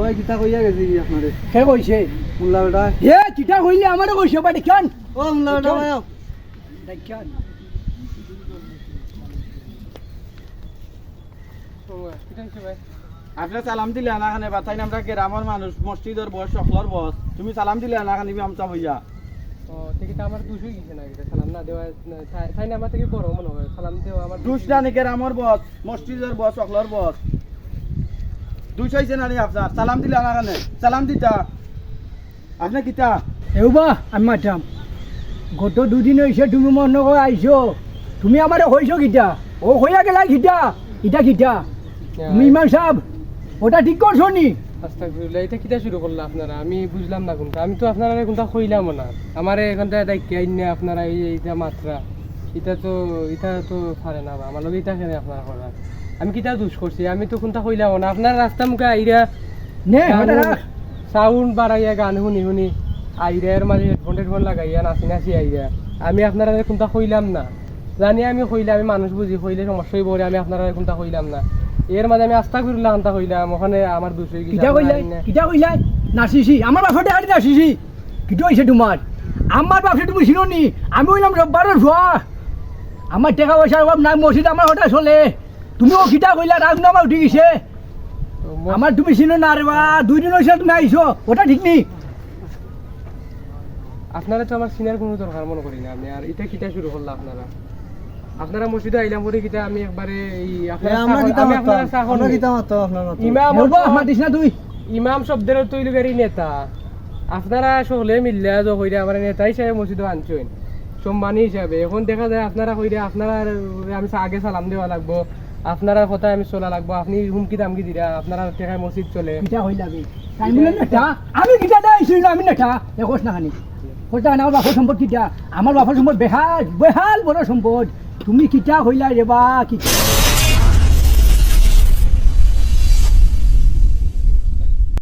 ভাই কিতা কইয়া গেছি আপনারে কে কইছে মুল্লা বেটা এ চিটা কইলে আমারে কইছে বাড়ি কেন ও মুল্লা বেটা ভাই দেখেন আপনি সালাম দিলে আনাখানে বাতাইন আমরা গ্রামের মানুষ মসজিদের বস সকলের বস তুমি সালাম দিলে আনাখানে আমতা হইয়া ঠিক আছে আমার দুশো গেছে না সালাম না দেওয়া তাই না আমার থেকে বড় মনে হয় সালাম দেওয়া আমার দুসরা নি গ্রামের বস মসজিদের বস সকলের বস দুই হইছে না নি আপনার সালাম দিলে আনাখানে সালাম দিতা আপনি কিতা এউবা আমি মাতাম গত দুদিন হয়েছে তুমি মনে করে আইছো তুমি আমারে হইছো কিটা ও হইয়া গেলা কিটা ইটা কিটা তুমি ইমাম সাহেব ওটা ঠিক করছো নি আস্তাগফিরুল্লাহ এটা কিটা শুরু করলা আপনারা আমি বুঝলাম না কোনটা আমি তো আপনারা কোনটা কইলাম না আমার এখানটা দায়িত্ব আইনে আপনারা এইটা মাত্রা এটা তো পারে না আমার লগে এটা কেন আপনারা করার আমি কিটা দোষ করছি আমি তো কোনটা কইলাম না আপনার রাস্তা মুখে আইরা নে ওটা রাখ সাউন্ড বাড়াইয়া গান শুনি আইরা এর মাঝে হেডফোন লাগাইয়া নাচি আইরা আমি আপনারা কোনটা কইলাম না জানি আমি কইলে আমি মানুষ বুঝি কইলে সমস্যাই পড়ে আমি আপনারা কোনটা কইলাম না এর মাঝে আমি আস্তাগফিরুল্লাহ আনতা কইলাম ওখানে আমার দোষ হয়ে কিটা কইলাই নাচিছি আমার বাপটা হাড়ি নাচিছি কিটা হইছে তোমার আমার বাপে তুমি ছিল নি আমি হইলাম রোববারের ভুয়া আমার টাকা পয়সার অভাব নাই মসজিদ আমার ওটা চলে তুমিও কিটা কইলা রাগ নামা উঠে গেছে আমার তুমি ছিল না রে বা 2 দিন হইছে তুমি আইছো ওটা ঠিক নি আপনারা তো আমার সিনিয়র কোনো দরকার মনে করি না আমি আর এটা কিটা শুরু করলাম আপনারা মসজিদে আইলাম পরে কিটা আমি একবারে এই ইমাম শব্দের তৈরি গাড়ি নেতা আপনারা সকলে মিললে কইরা আমার নেতা হিসাবে মসজিদে আনছেন সম্মানী হিসাবে এখন দেখা যায় আপনারা কইরা আপনারা আমি আগে সালাম দেওয়া লাগবো আপনারা কথা আমি চলা লাগবো আপনি হুমকি দামকি দিরা আপনারা টেকায় মসজিদ চলে আমি কিটা আইছিল আমি নেতা দেখোস না খানি কোটা আমার বাপর সম্পদ কিটা আমার বাপর সম্পদ বেহাল বেহাল বড় সম্পদ তুমি কিটা হইলা রে বা কি